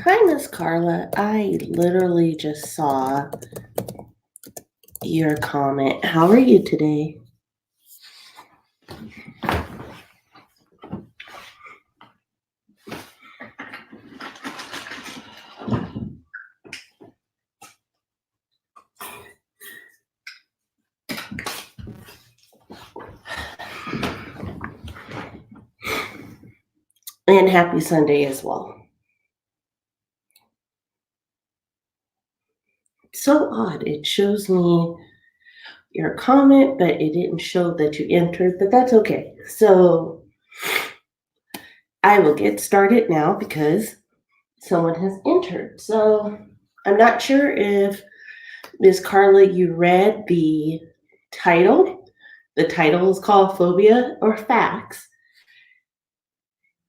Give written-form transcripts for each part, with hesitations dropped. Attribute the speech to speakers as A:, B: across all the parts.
A: Hi, Miss Carla. I literally just saw your comment. How are you today? And happy Sunday as well. So odd. It shows me your comment, but it didn't show that you entered, but that's okay. So I will get started now because someone has entered. So I'm not sure if Miss Carla, you read the title. The title is called Phobia or Facts.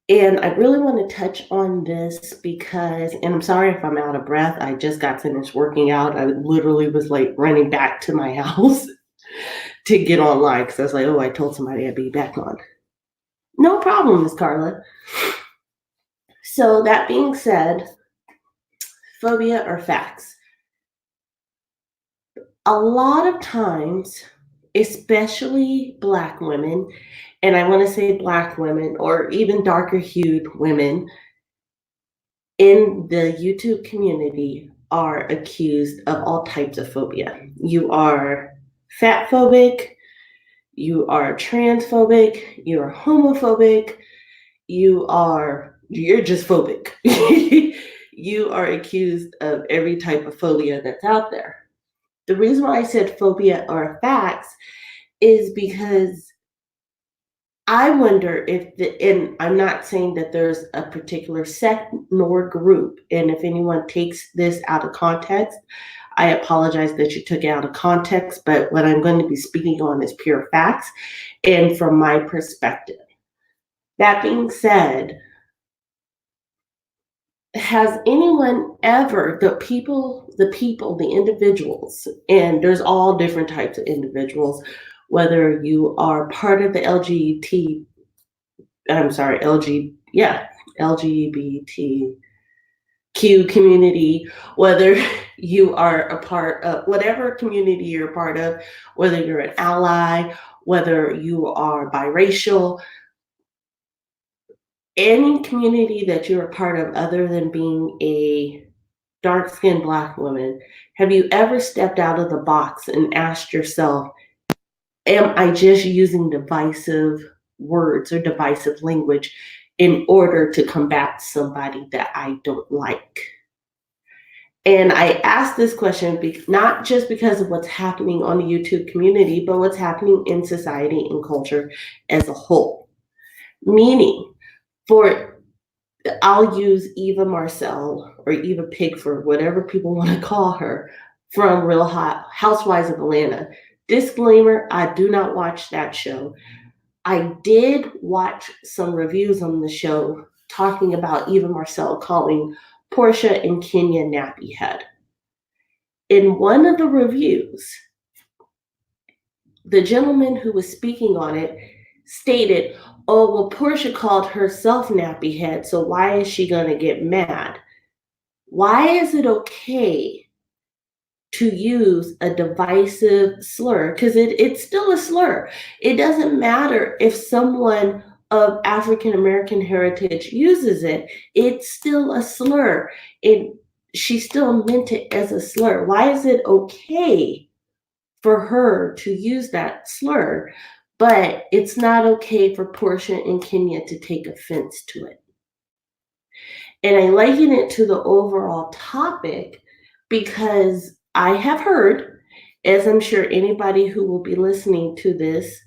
A: And I really want to touch on this because, and I'm sorry if I'm out of breath. I just got finished working out. I literally was like running back to my house to get online because I was like, oh, I told somebody I'd be back on. No problem, Miss Carla. So, that being said, phobia or facts. A lot of times, especially Black women, and I want to say Black women or even darker hued women, in the YouTube community are accused of all types of phobia. You are fat phobic, you are transphobic, you're homophobic, you're just phobic. You are accused of every type of phobia that's out there. The reason why I said phobia or facts is because I wonder if and I'm not saying that there's a particular sect nor group, and if anyone takes this out of context, I apologize that you took it out of context, but what I'm going to be speaking on is pure facts and from my perspective. That being said, has anyone ever, the individuals, and there's all different types of individuals, whether you are part of the LGBTQ community, whether you are a part of whatever community you're a part of, whether you're an ally, whether you are biracial, any community that you're a part of other than being a dark-skinned Black woman, have you ever stepped out of the box and asked yourself, am I just using divisive words or divisive language in order to combat somebody that I don't like? And I ask this question not just because of what's happening on the YouTube community, but what's happening in society and culture as a whole. Meaning, I'll use Eva Marcel or Eva Pigford, whatever people want to call her, from Real Housewives of Atlanta. Disclaimer, I do not watch that show. I did watch some reviews on the show talking about Eva Marcel calling Portia and Kenya nappy head. In one of the reviews, the gentleman who was speaking on it stated, oh, well, Portia called herself nappy head, so why is she going to get mad? Why is it okay to use a divisive slur? Because it's still a slur. It doesn't matter if someone of African American heritage uses it, it's still a slur. She still meant it as a slur. Why is it okay for her to use that slur, but it's not okay for Portia and Kenya to take offense to it? And I liken it to the overall topic because I have heard, as I'm sure anybody who will be listening to this,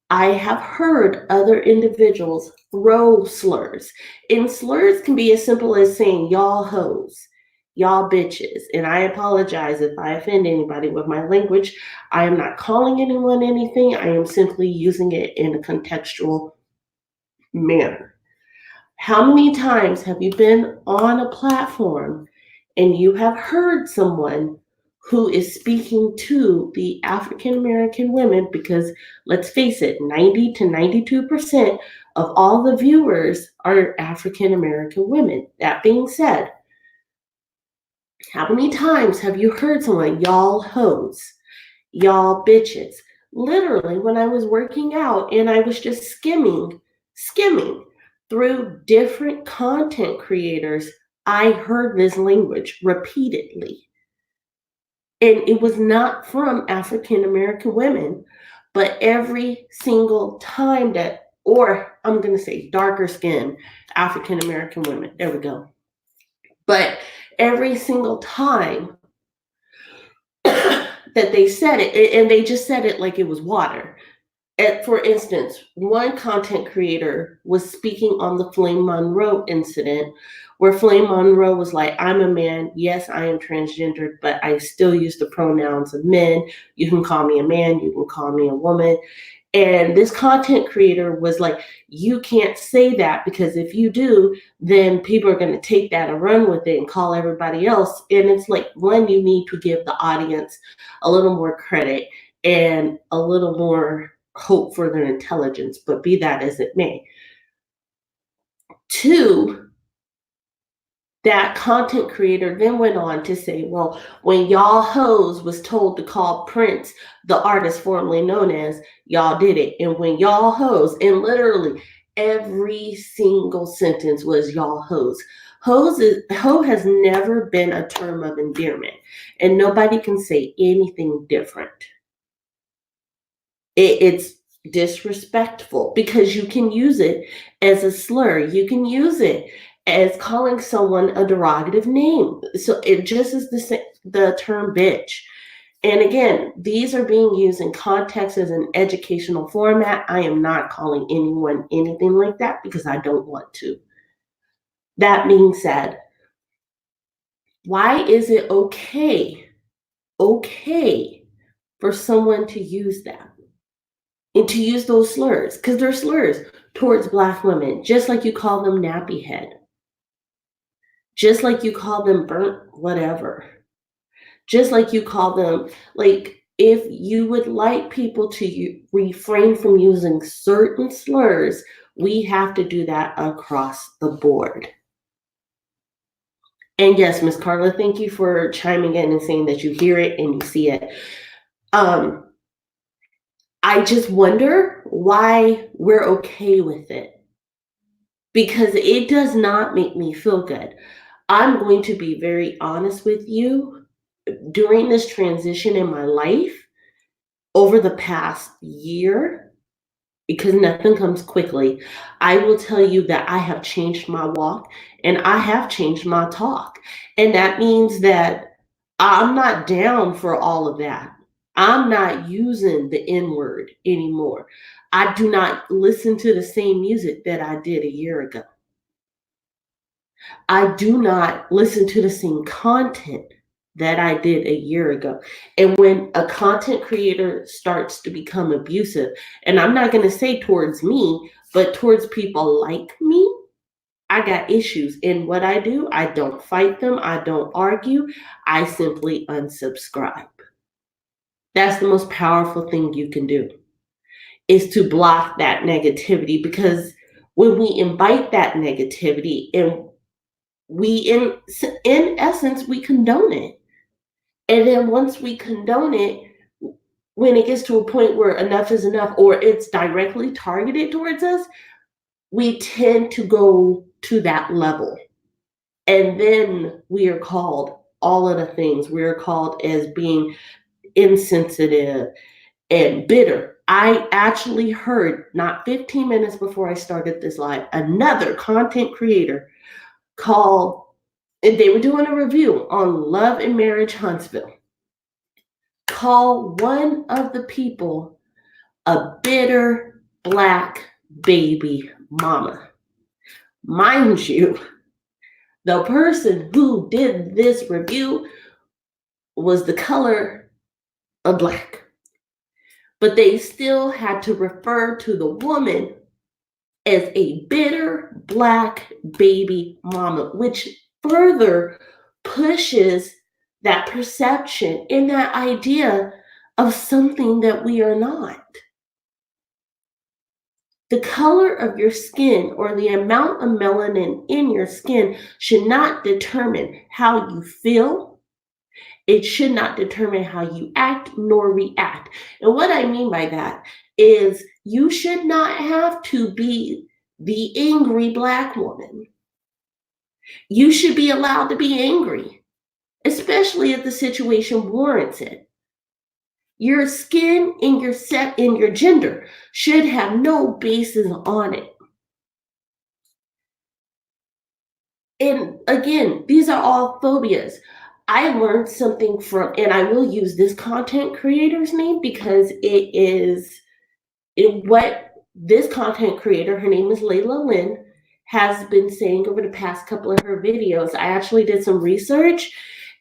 A: I have heard other individuals throw slurs. And slurs can be as simple as saying, y'all hoes, y'all bitches. And I apologize if I offend anybody with my language. I am not calling anyone anything. I am simply using it in a contextual manner. How many times have you been on a platform and you have heard someone who is speaking to the African American women, because let's face it, 90 to 92% of all the viewers are African American women. That being said, how many times have you heard someone, y'all hoes, y'all bitches? Literally, when I was working out and I was just skimming through different content creators, I heard this language repeatedly. And it was not from African American women, but every single time that, or I'm going to say darker skinned African American women, there we go. But every single time that they said it, and they just said it like it was water. For instance, one content creator was speaking on the Flame Monroe incident, where Flame Monroe was like, I'm a man, yes, I am transgendered, but I still use the pronouns of men. You can call me a man, you can call me a woman. And this content creator was like, you can't say that, because if you do, then people are going to take that and run with it and call everybody else. And it's like, one, you need to give the audience a little more credit and a little more hope for their intelligence, but be that as it may. Two, that content creator then went on to say, well, when y'all hoes was told to call Prince, the artist formerly known as, y'all did it. And when y'all hoes, and literally every single sentence was y'all hoes. Hoe has never been a term of endearment, and nobody can say anything different. It's disrespectful, because you can use it as a slur. You can use it as calling someone a derogative name. So it just is the term bitch. And again, these are being used in context as an educational format. I am not calling anyone anything like that, because I don't want to. That being said, why is it okay for someone to use that? And to use those slurs, because they're slurs towards Black women, just like you call them nappy head, just like you call them burnt whatever, just like you call them, like, if you would like people to refrain from using certain slurs, we have to do that across the board. And yes, Miss Carla, thank you for chiming in and saying that you hear it and you see it. I just wonder why we're okay with it, because it does not make me feel good. I'm going to be very honest with you. During this transition in my life over the past year, because nothing comes quickly, I will tell you that I have changed my walk and I have changed my talk. And that means that I'm not down for all of that. I'm not using the N word anymore. I do not listen to the same music that I did a year ago. I do not listen to the same content that I did a year ago. And when a content creator starts to become abusive, and I'm not going to say towards me, but towards people like me, I got issues. And what I do, I don't fight them. I don't argue. I simply unsubscribe. That's the most powerful thing you can do, is to block that negativity, because when we invite that negativity, and we in essence we condone it. And then once we condone it, when it gets to a point where enough is enough, or it's directly targeted towards us, we tend to go to that level. And then we are called all of the things. We are called as being insensitive and bitter. I actually heard, not 15 minutes before I started this live, another content creator call, and they were doing a review on Love and Marriage Huntsville, call one of the people a bitter Black baby mama. Mind you, the person who did this review was the color of Black, but they still had to refer to the woman as a bitter Black baby mama, which further pushes that perception and that idea of something that we are not. The color of your skin or the amount of melanin in your skin should not determine how you feel. It should not determine how you act nor react. And what I mean by that is you should not have to be the angry Black woman. You should be allowed to be angry, especially if the situation warrants it. Your skin and your sex and your gender should have no basis on it. And again, these are all phobias. I learned something from, and I will use this content creator's name because what this content creator, her name is Lailah Lynn, has been saying over the past couple of her videos. I actually did some research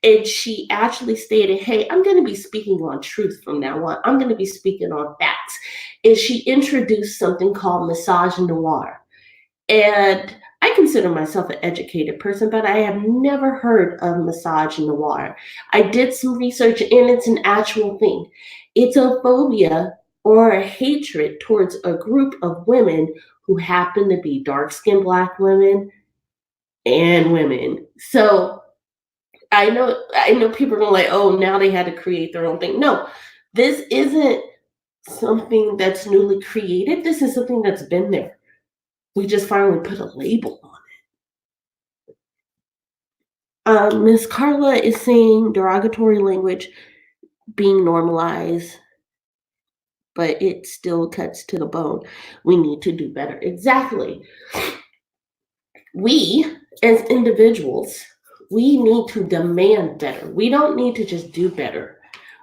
A: and she actually stated, hey, I'm going to be speaking on truth from now on. I'm going to be speaking on facts. And she introduced something called Mysgnoir. And I consider myself an educated person, but I have never heard of Mysgnoir. I did some research and it's an actual thing. It's a phobia or a hatred towards a group of women who happen to be dark-skinned Black women and women. So I know people are going like, oh, now they had to create their own thing. No, this isn't something that's newly created. This is something that's been there. We just finally put a label on it. Miss Carla is saying derogatory language being normalized, but it still cuts to the bone. We need to do better. Exactly. We, as individuals, we need to demand better. We don't need to just do better.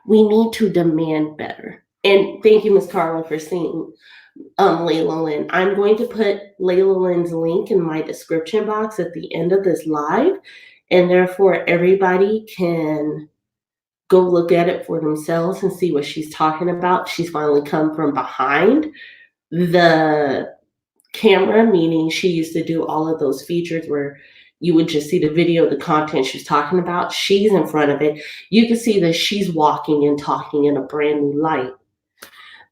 A: We need to demand better. And thank you, Miss Carla, for saying Lailah Lynn. I'm going to put Lailah Lynn's link in my description box at the end of this live, and therefore everybody can go look at it for themselves and see what she's talking about. She's finally come from behind the camera, meaning she used to do all of those features where you would just see the video, the content she's talking about. She's in front of it. You can see that she's walking and talking in a brand new light.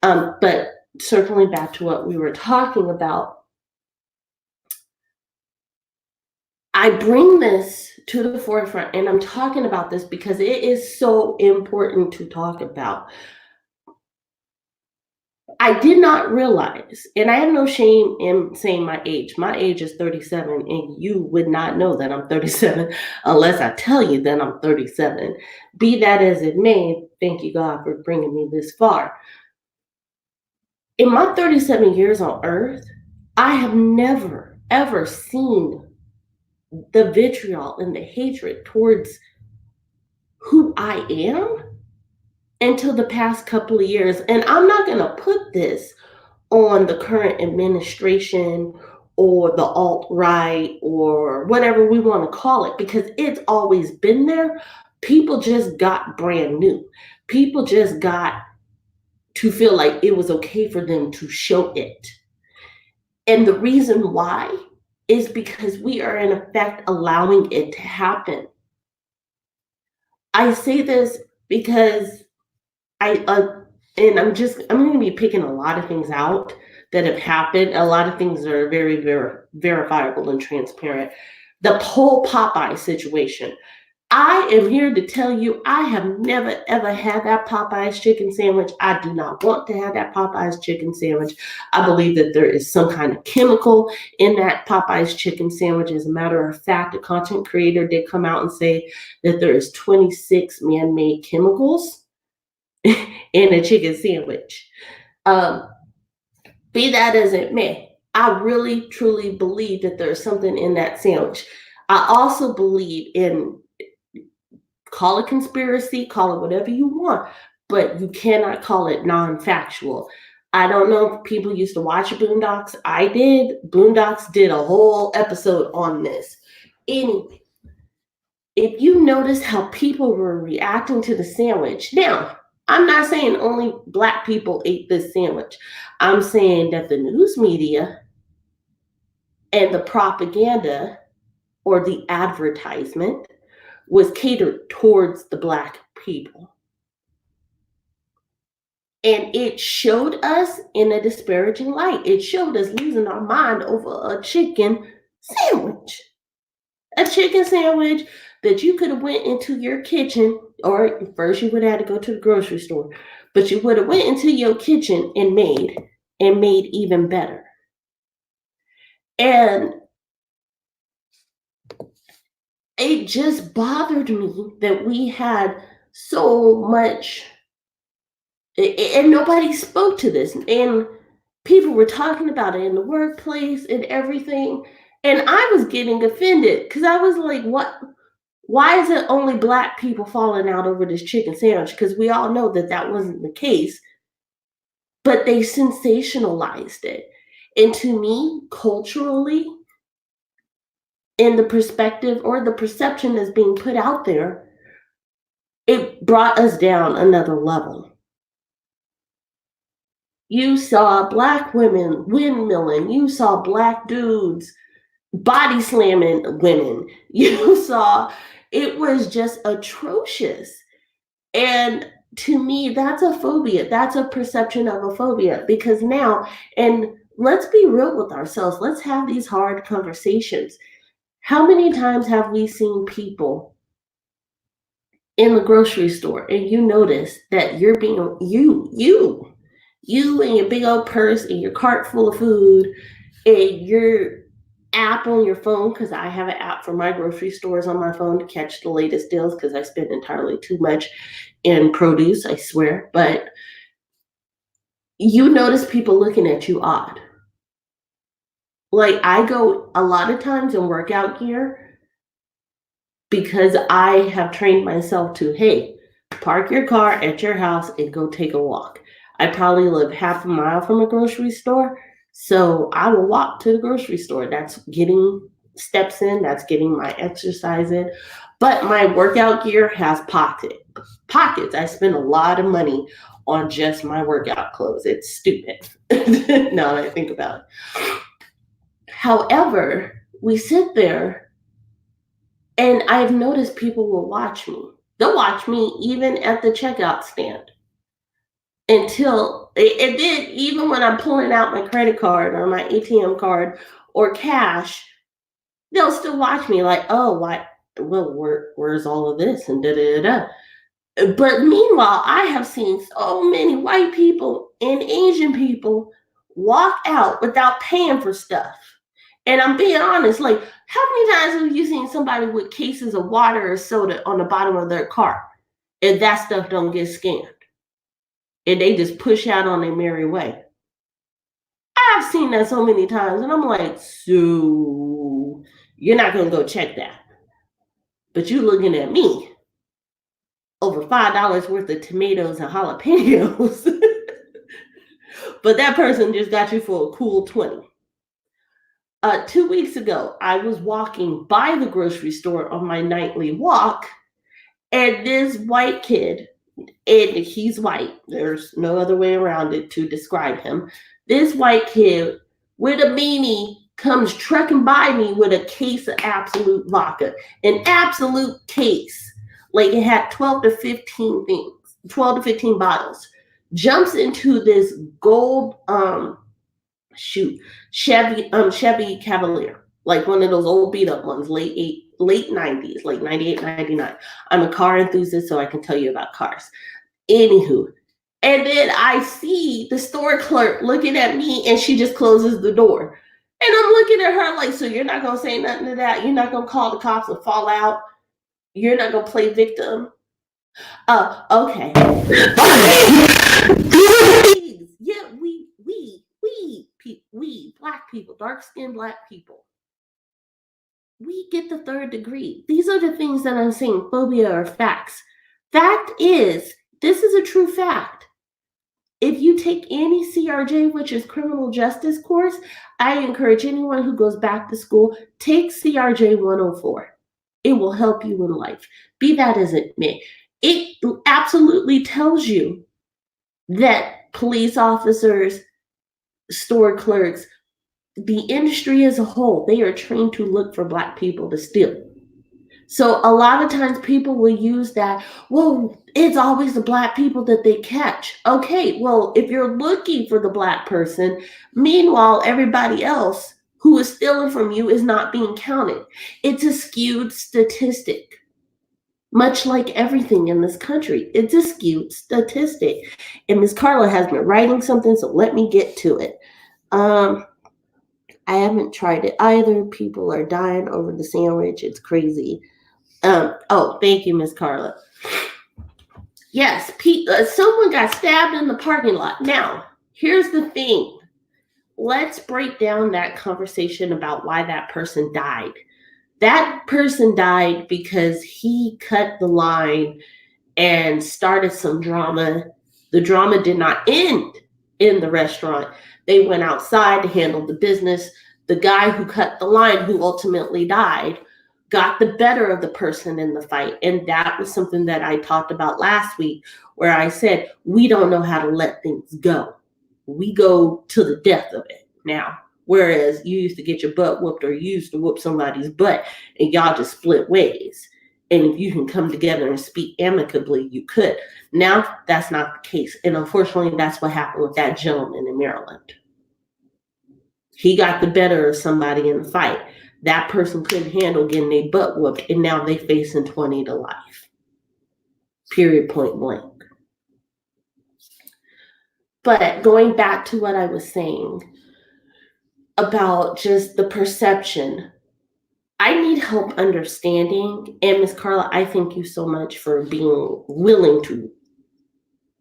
A: But circling back to what we were talking about, I bring this to the forefront, and I'm talking about this because it is so important to talk about. I did not realize, and I have no shame in saying my age. My age is 37, and you would not know that I'm 37 unless I tell you that I'm 37. Be that as it may, thank you, God, for bringing me this far. In my 37 years on earth, I have never, ever seen the vitriol and the hatred towards who I am until the past couple of years. And I'm not going to put this on the current administration or the alt-right or whatever we want to call it, because it's always been there. People just got brand new. People just got to feel like it was okay for them to show it. And the reason why is because we are in effect allowing it to happen. I say this because I'm going to be picking a lot of things out that have happened. A lot of things are very, very verifiable and transparent. The whole Popeye situation. I am here to tell you, I have never, ever had that Popeye's chicken sandwich. I do not want to have that Popeye's chicken sandwich. I believe that there is some kind of chemical in that Popeye's chicken sandwich. As a matter of fact, a content creator did come out and say that there is 26 man-made chemicals in a chicken sandwich. Be that as it may, I really, truly believe that there's something in that sandwich. I also believe in, call it conspiracy, call it whatever you want, but you cannot call it non-factual. I don't know if people used to watch Boondocks. I did. Boondocks did a whole episode on this. Anyway, if you notice how people were reacting to the sandwich, now, I'm not saying only Black people ate this sandwich. I'm saying that the news media and the propaganda or the advertisement was catered towards the Black people. And it showed us in a disparaging light. It showed us losing our mind over a chicken sandwich. A chicken sandwich that you could have went into your kitchen, or first you would have had to go to the grocery store, but you would have went into your kitchen and made even better. And it just bothered me that we had so much, and nobody spoke to this, and people were talking about it in the workplace and everything, and I was getting offended because I was like, what? Why is it only Black people falling out over this chicken sandwich? Because we all know that that wasn't the case, but they sensationalized it. And to me, culturally, in the perspective or the perception that's being put out there, it brought us down another level. You saw Black women windmilling. You saw Black dudes body slamming women. You saw, it was just atrocious. And to me, that's a phobia. That's a perception of a phobia. Because now, and let's be real with ourselves. Let's have these hard conversations. How many times have we seen people in the grocery store and you notice that you're being, you and your big old purse and your cart full of food and your app on your phone, because I have an app for my grocery stores on my phone to catch the latest deals because I spend entirely too much in produce, I swear. But you notice people looking at you odd. Like, I go a lot of times in workout gear because I have trained myself to, hey, park your car at your house and go take a walk. I probably live half a mile from a grocery store, so I will walk to the grocery store. That's getting steps in, that's getting my exercise in. But my workout gear has pockets. I spend a lot of money on just my workout clothes. It's stupid now that I think about it. However, we sit there and I've noticed people will watch me. They'll watch me even at the checkout stand. And then even when I'm pulling out my credit card or my ATM card or cash, they'll still watch me like, oh, why? Well, where's all of this? And da-da-da-da. But meanwhile, I have seen so many white people and Asian people walk out without paying for stuff. And I'm being honest, like, how many times have you seen somebody with cases of water or soda on the bottom of their car and that stuff don't get scanned? And they just push out on their merry way. I've seen that so many times, and I'm like, so you're not gonna go check that. But you looking at me over $5 worth of tomatoes and jalapenos. But that person just got you for a cool 20. 2 weeks ago, I was walking by the grocery store on my nightly walk, and this white kid, and he's white, there's no other way around it to describe him. This white kid with a beanie comes trucking by me with a case of Absolute vodka, an Absolute case, like it had 12 to 15 bottles, jumps into this gold Chevy Cavalier, like one of those old beat up ones, late 90s, like 98, 99. I'm a car enthusiast, so I can tell you about cars. Anywho, and then I see the store clerk looking at me and she just closes the door. And I'm looking at her like, so you're not going to say nothing to that? You're not going to call the cops and fall out? You're not going to play victim? Okay. Yeah, we, Black people, dark-skinned Black people, we get the third degree. These are the things that I'm saying, phobia are facts. Fact is, this is a true fact. If you take any CRJ, which is criminal justice course, I encourage anyone who goes back to school, take CRJ 104. It will help you in life. Be that as it may. It absolutely tells you that police officers, store clerks, the industry as a whole, they are trained to look for Black people to steal. So a lot of times people will use that, well, it's always the Black people that they catch. Okay, well, if you're looking for the Black person, meanwhile, everybody else who is stealing from you is not being counted. It's a skewed statistic. Much like everything in this country, it's a skewed statistic. And Miss Carla has been writing something, so let me get to it. I haven't tried it either. People are dying over the sandwich. It's crazy. Oh, thank you, Miss Carla. Yes, someone got stabbed in the parking lot. Now, here's the thing. Let's break down that conversation about why that person died. That person died because he cut the line and started some drama. The drama did not end in the restaurant. They went outside to handle the business. The guy who cut the line, who ultimately died, got the better of the person in the fight. And that was something that I talked about last week, where I said, we don't know how to let things go. We go to the death of it now. Whereas you used to get your butt whooped, or you used to whoop somebody's butt, and y'all just split ways. And if you can come together and speak amicably, you could. Now, that's not the case. And unfortunately, that's what happened with that gentleman in Maryland. He got the better of somebody in the fight. That person couldn't handle getting their butt whooped, and now they facing 20 to life. Period, point blank. But going back to what I was saying about just the perception, I need help understanding. And Ms. Carla, I thank you so much for being willing to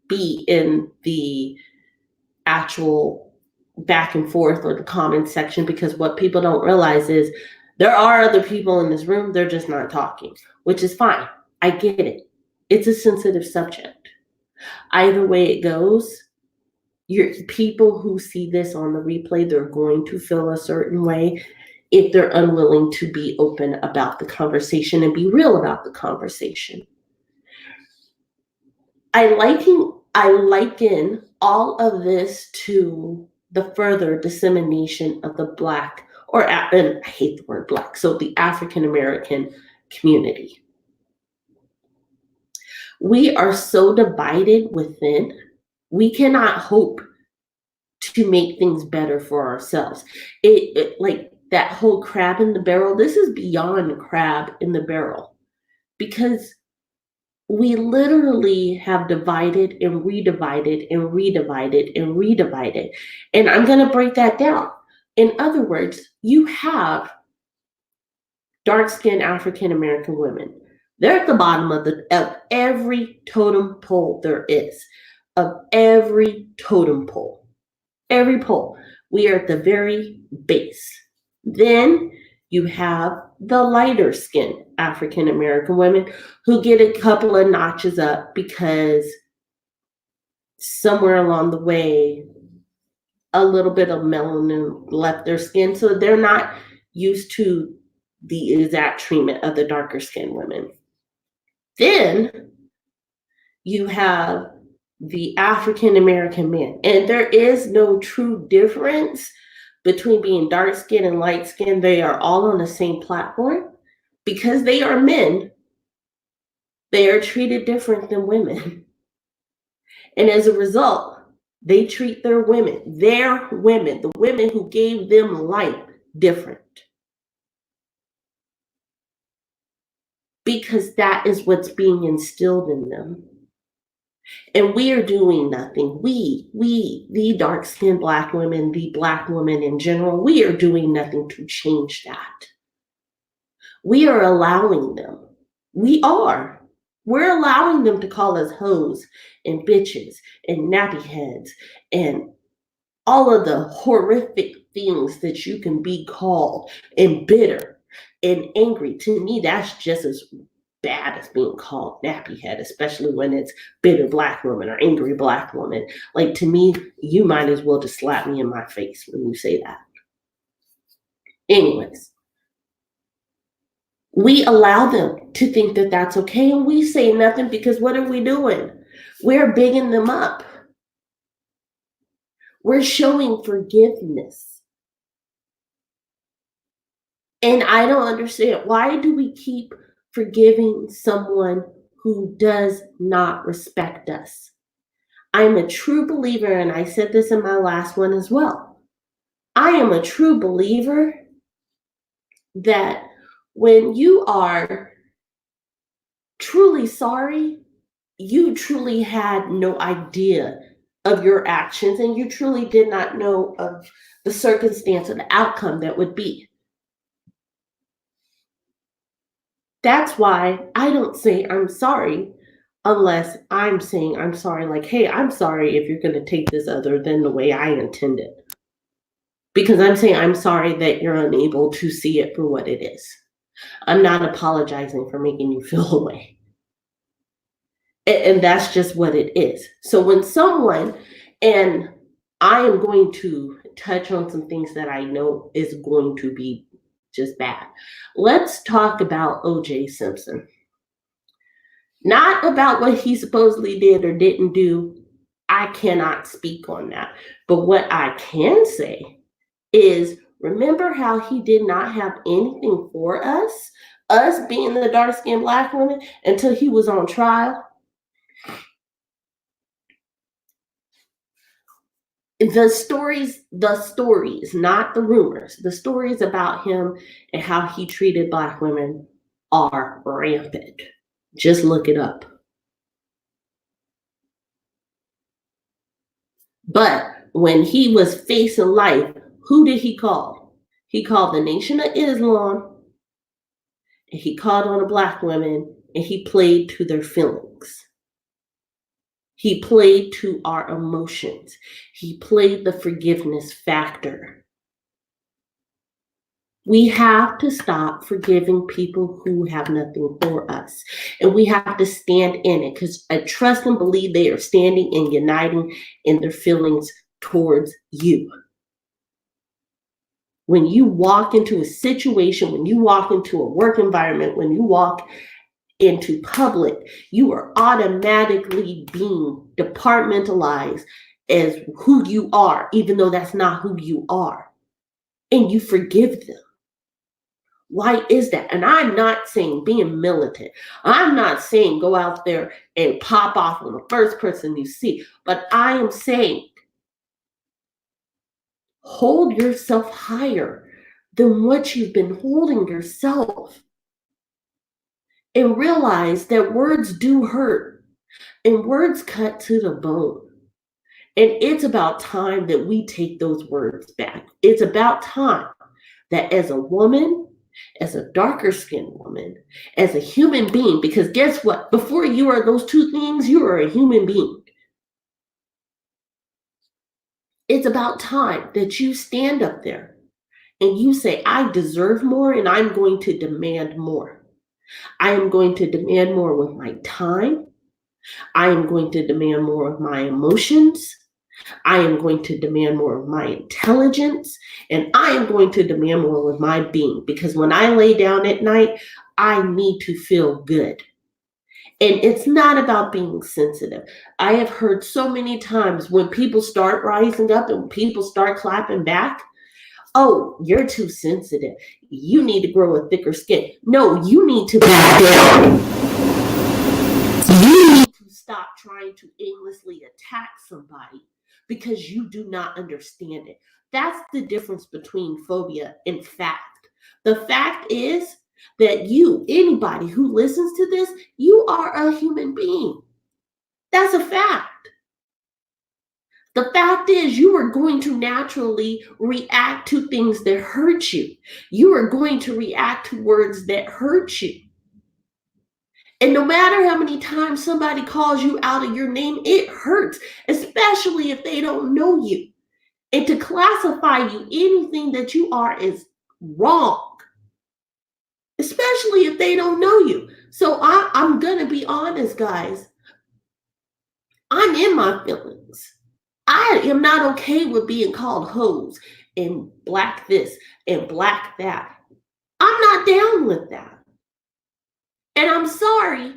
A: be in the actual back and forth or the comment section, because what people don't realize is there are other people in this room, they're just not talking, which is fine. I get it. It's a sensitive subject. Either way it goes, your people who see this on the replay, they're going to feel a certain way if they're unwilling to be open about the conversation and be real about the conversation. I liken all of this to the further dissemination of the Black, and I hate the word Black, so the African American community. We are so divided within, we cannot hope to make things better for ourselves. It like that whole crab in the barrel, this is beyond crab in the barrel, because we literally have divided and redivided and redivided and redivided. And I'm going to break that down. In other words, you have dark-skinned African American women. They're at the bottom of every totem pole there is, of every totem pole. Every pole. We are at the very base. Then you have the lighter skinned African American women who get a couple of notches up because somewhere along the way, a little bit of melanin left their skin. So they're not used to the exact treatment of the darker skinned women. Then you have the African American men. And there is no true difference between being dark skinned and light skinned. They are all on the same platform. Because they are men, they are treated different than women. And as a result, they treat their women, the women who gave them life, different. Because that is what's being instilled in them. And we are doing nothing. We, the dark-skinned Black women, the Black women in general, we are doing nothing to change that. We are allowing them. We're allowing them to call us hoes and bitches and nappy heads and all of the horrific things that you can be called, and bitter and angry. To me, that's just as bad as being called nappy head, especially when it's bitter Black woman or angry Black woman. Like, to me, you might as well just slap me in my face when you say that. Anyways, we allow them to think that that's okay, and we say nothing, because what are we doing? We're bigging them up. We're showing forgiveness. And I don't understand, why do we keep forgiving someone who does not respect us. I'm a true believer, and I said this in my last one as well. I am a true believer that when you are truly sorry, you truly had no idea of your actions, and you truly did not know of the circumstance or the outcome that would be. That's why I don't say I'm sorry unless I'm saying I'm sorry, like, hey, I'm sorry if you're going to take this other than the way I intended. Because I'm saying I'm sorry that you're unable to see it for what it is. I'm not apologizing for making you feel away. And that's just what it is. So when someone, and I am going to touch on some things that I know is going to be just bad. Let's talk about O.J. Simpson. Not about what he supposedly did or didn't do. I cannot speak on that. But what I can say is, remember how he did not have anything for us being the dark-skinned Black women, until he was on trial? The stories, not the rumors, the stories about him and how he treated Black women are rampant. Just look it up. But when he was facing life, who did he call? He called the Nation of Islam, and he called on the Black women, and he played to their feelings. He played to our emotions. He played the forgiveness factor. We have to stop forgiving people who have nothing for us. And we have to stand in it, because I trust and believe they are standing and uniting in their feelings towards you. When you walk into a situation, when you walk into a work environment, when you walk into public, you are automatically being departmentalized as who you are, even though that's not who you are. And you forgive them. Why is that? And I'm not saying being militant. I'm not saying go out there and pop off on the first person you see. But I am saying hold yourself higher than what you've been holding yourself. And realize that words do hurt. And words cut to the bone. And it's about time that we take those words back. It's about time that as a woman, as a darker skinned woman, as a human being, because guess what? Before you are those two things, you are a human being. It's about time that you stand up there and you say, I deserve more, and I'm going to demand more. I am going to demand more with my time. I am going to demand more of my emotions. I am going to demand more of my intelligence, and I am going to demand more with my being, because when I lay down at night, I need to feel good. And it's not about being sensitive. I have heard so many times when people start rising up and people start clapping back, oh, you're too sensitive. You need to grow a thicker skin. No, you need to back down. You need to stop trying to aimlessly attack somebody because you do not understand it. That's the difference between phobia and fact. The fact is that you, anybody who listens to this, you are a human being. That's a fact. The fact is, you are going to naturally react to things that hurt you. You are going to react to words that hurt you. And no matter how many times somebody calls you out of your name, it hurts, especially if they don't know you. And to classify you, anything that you are, is wrong, especially if they don't know you. So I'm going to be honest, guys. I'm in my feelings. I am not okay with being called hoes and black this and black that. I'm not down with that. And I'm sorry.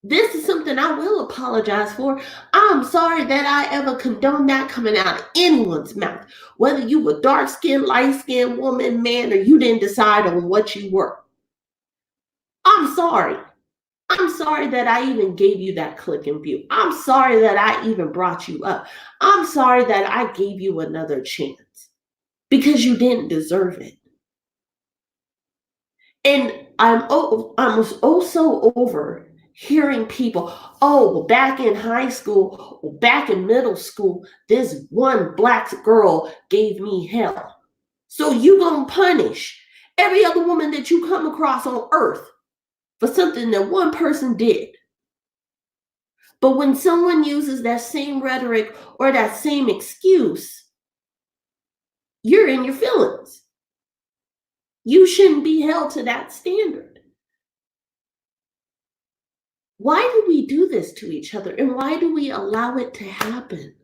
A: This is something I will apologize for. I'm sorry that I ever condoned that coming out of anyone's mouth. Whether you were dark-skinned, light-skinned woman, man, or you didn't decide on what you were. I'm sorry. I'm sorry that I even gave you that click and view. I'm sorry that I even brought you up. I'm sorry that I gave you another chance because you didn't deserve it. And I'm also over hearing people, oh, well, back in high school, or back in middle school, this one black girl gave me hell. So you gonna punish every other woman that you come across on earth for something that one person did. But when someone uses that same rhetoric or that same excuse, you're in your feelings. You shouldn't be held to that standard. Why do we do this to each other? And why do we allow it to happen?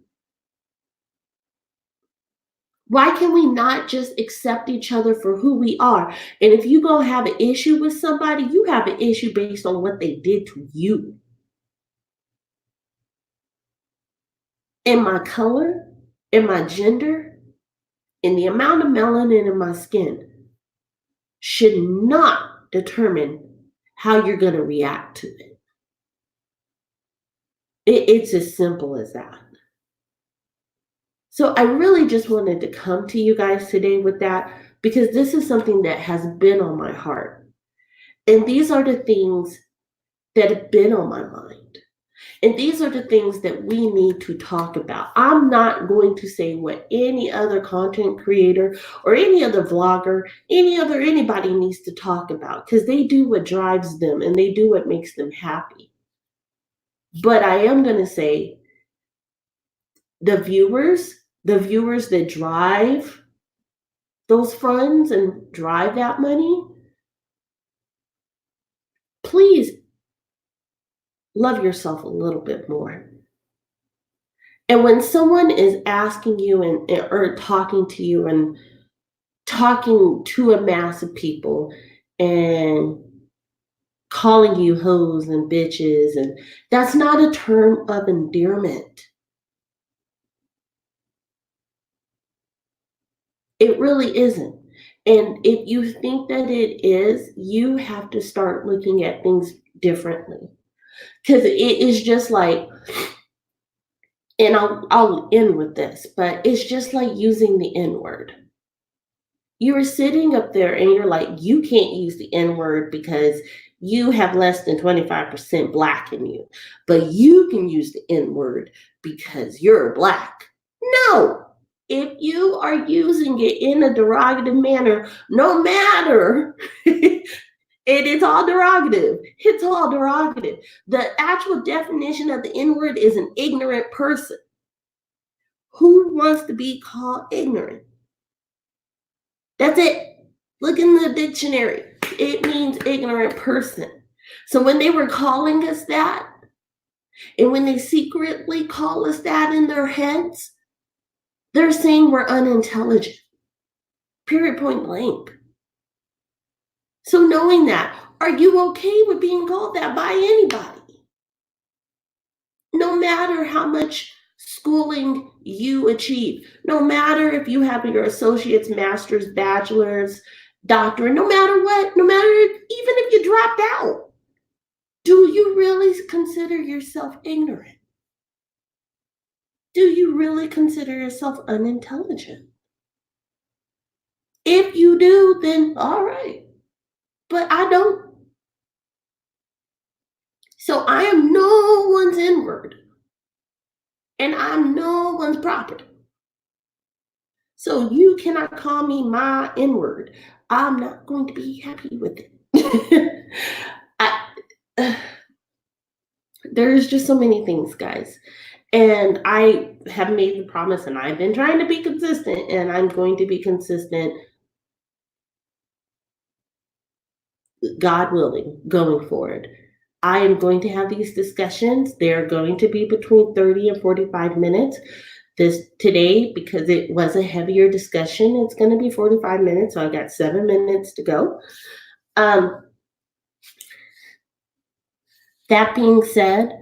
A: Why can we not just accept each other for who we are? And if you go have an issue with somebody, you have an issue based on what they did to you. And my color, and my gender, and the amount of melanin in my skin should not determine how you're going to react to it. It's as simple as that. So I really just wanted to come to you guys today with that because this is something that has been on my heart. And these are the things that have been on my mind. And these are the things that we need to talk about. I'm not going to say what any other content creator or any other vlogger, anybody needs to talk about because they do what drives them and they do what makes them happy. But I am going to say the viewers that drive those funds and drive that money, please love yourself a little bit more. And when someone is asking you or talking to you and talking to a mass of people and calling you hoes and bitches, and that's not a term of endearment. It really isn't. And if you think that it is, you have to start looking at things differently. Because it is just like, and I'll end with this, but it's just like using the N-word. You were sitting up there and you're like, you can't use the N-word because you have less than 25% black in you, but you can use the N-word because you're black. No, if you are using it in a derogative manner, no matter, it's all derogative. It's all derogative. The actual definition of the N-word is an ignorant person. Who wants to be called ignorant? That's it. Look in the dictionary. It means ignorant person. So when they were calling us that, and when they secretly call us that in their heads, they're saying we're unintelligent. Period, point blank. So knowing that, are you okay with being called that by anybody? No matter how much schooling you achieve, no matter if you have your associate's, master's, bachelor's, doctorate, no matter what, no matter even if you dropped out, do you really consider yourself ignorant? Do you really consider yourself unintelligent? If you do, then all right. But I don't. So I am no one's N-word. And I'm no one's property. So you cannot call me my N-word. I'm not going to be happy with it. There's just so many things, guys. And I have made the promise and I've been trying to be consistent and I'm going to be consistent, God willing, going forward. I am going to have these discussions. They're going to be between 30 and 45 minutes. Today, because it was a heavier discussion, it's going to be 45 minutes. So I got 7 minutes to go. That being said,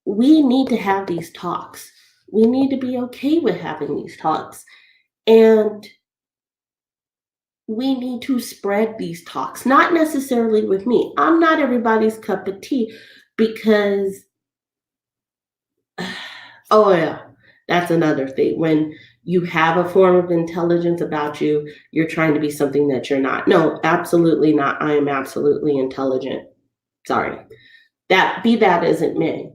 A: we need to have these talks. We need to be okay with having these talks. And we need to spread these talks, not necessarily with me. I'm not everybody's cup of tea because, oh yeah, that's another thing. When you have a form of intelligence about you, you're trying to be something that you're not. No, absolutely not. I am absolutely intelligent. Sorry. Be that as it may.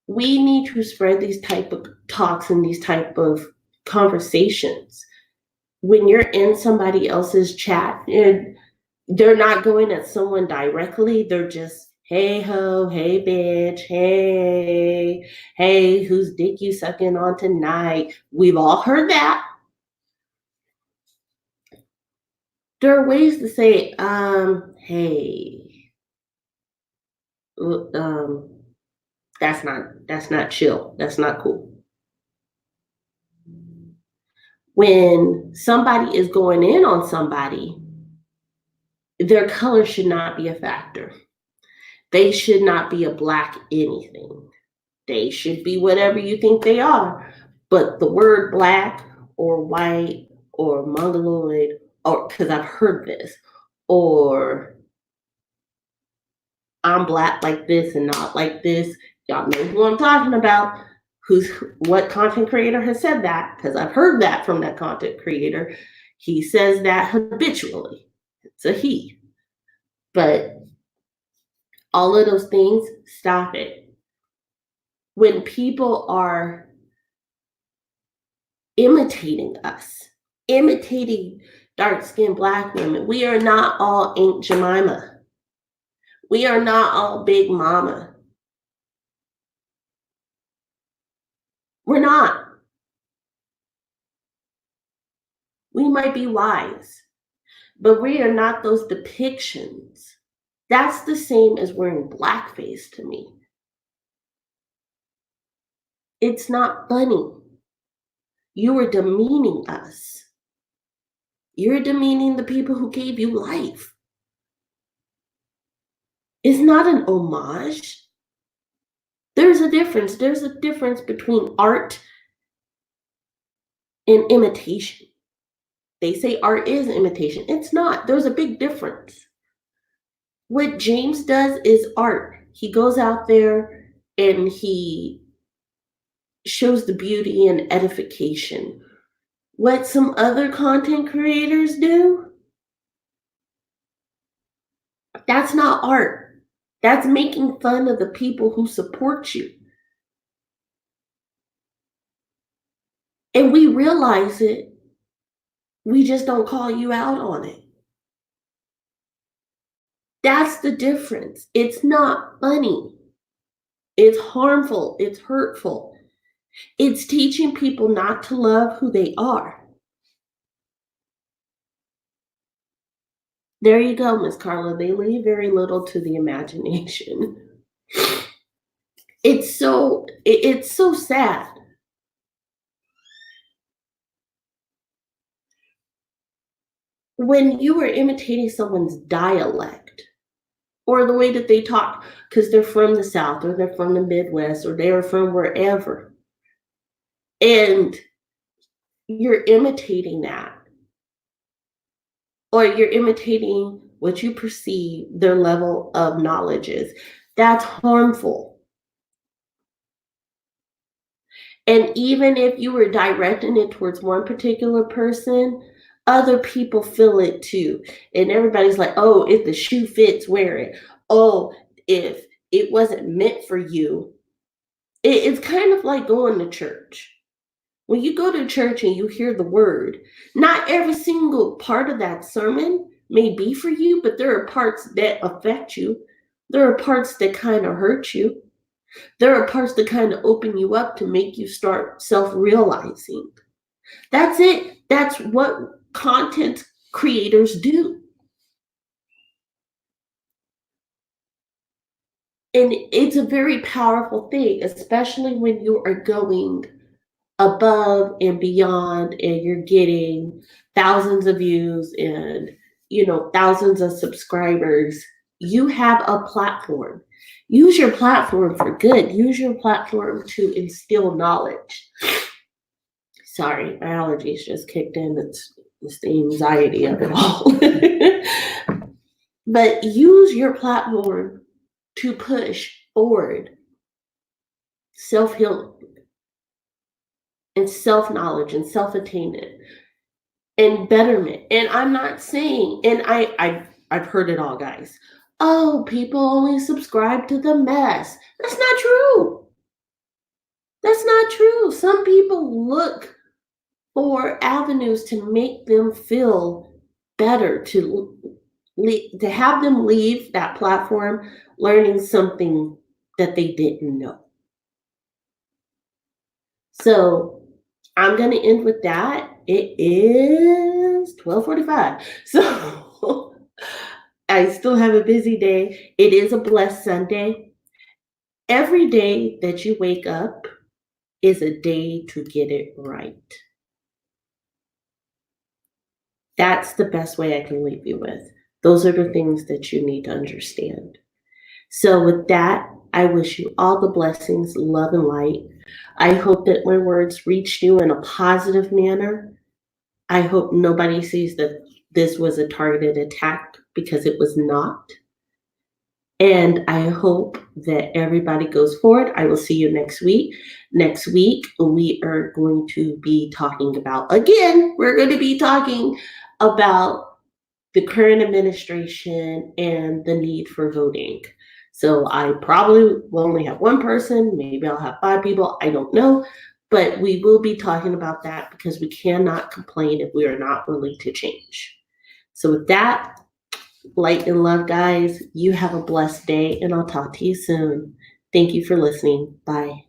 A: We need to spread these type of talks and these type of conversations. When you're in somebody else's chat, they're not going at someone directly. They're just, hey ho, hey bitch, hey, whose dick you sucking on tonight? We've all heard that. There are ways to say, hey, that's not chill. That's not cool. When somebody is going in on somebody, their color should not be a factor. They should not be a black anything. They should be whatever you think they are. But the word black or white or mongoloid, or because I've heard this, or I'm black like this and not like this. Y'all know who I'm talking about. What content creator has said that? Because I've heard that from that content creator. He says that habitually. It's a he. But all of those things, stop it. When people are imitating us, imitating dark-skinned black women, we are not all Aunt Jemima. We are not all Big Mama. We're not. We might be wise, but we are not those depictions. That's the same as wearing blackface to me. It's not funny. You are demeaning us. You're demeaning the people who gave you life. It's not an homage. There's a difference. There's a difference between art and imitation. They say art is imitation. It's not. There's a big difference. What James does is art. He goes out there and he shows the beauty and edification. What some other content creators do, that's not art. That's making fun of the people who support you. And we realize it. We just don't call you out on it. That's the difference. It's not funny. It's harmful. It's hurtful. It's teaching people not to love who they are. There you go, Miss Carla. They leave very little to the imagination. It's so sad. When you are imitating someone's dialect or the way that they talk, because they're from the South or they're from the Midwest or they're from wherever, and you're imitating that, or you're imitating what you perceive their level of knowledge is, that's harmful. And even if you were directing it towards one particular person, other people feel it too. And everybody's like, oh, if the shoe fits, wear it. Oh, if it wasn't meant for you. It's kind of like going to church. When you go to church and you hear the word, not every single part of that sermon may be for you, but there are parts that affect you. There are parts that kind of hurt you. There are parts that kind of open you up to make you start self-realizing. That's it. That's what content creators do. And it's a very powerful thing, especially when you are going above and beyond and you're getting thousands of views and thousands of subscribers. You have a platform. Use your platform for good. Use your platform to instill knowledge. Sorry, my allergies just kicked in. It's It's the anxiety of it all. But use your platform to push forward self-healing and self-knowledge and self-attainment and betterment. And I'm not saying, and I've heard it all, guys. Oh, people only subscribe to the mess. That's not true. That's not true. Some people look for avenues to make them feel better, to have them leave that platform learning something that they didn't know. So I'm going to end with that. It is 12:45. So I still have a busy day. It is a blessed Sunday. Every day that you wake up is a day to get it right. That's the best way I can leave you with. Those are the things that you need to understand. So with that, I wish you all the blessings, love, and light. I hope that my words reached you in a positive manner. I hope nobody sees that this was a targeted attack, because it was not. And I hope that everybody goes forward. I will see you next week. Next week, we are going to be talking about the current administration and the need for voting. So I probably will only have one person. Maybe I'll have 5 people. I don't know. But we will be talking about that, because we cannot complain if we are not willing to change. So with that, light and love, guys. You have a blessed day, and I'll talk to you soon. Thank you for listening. Bye.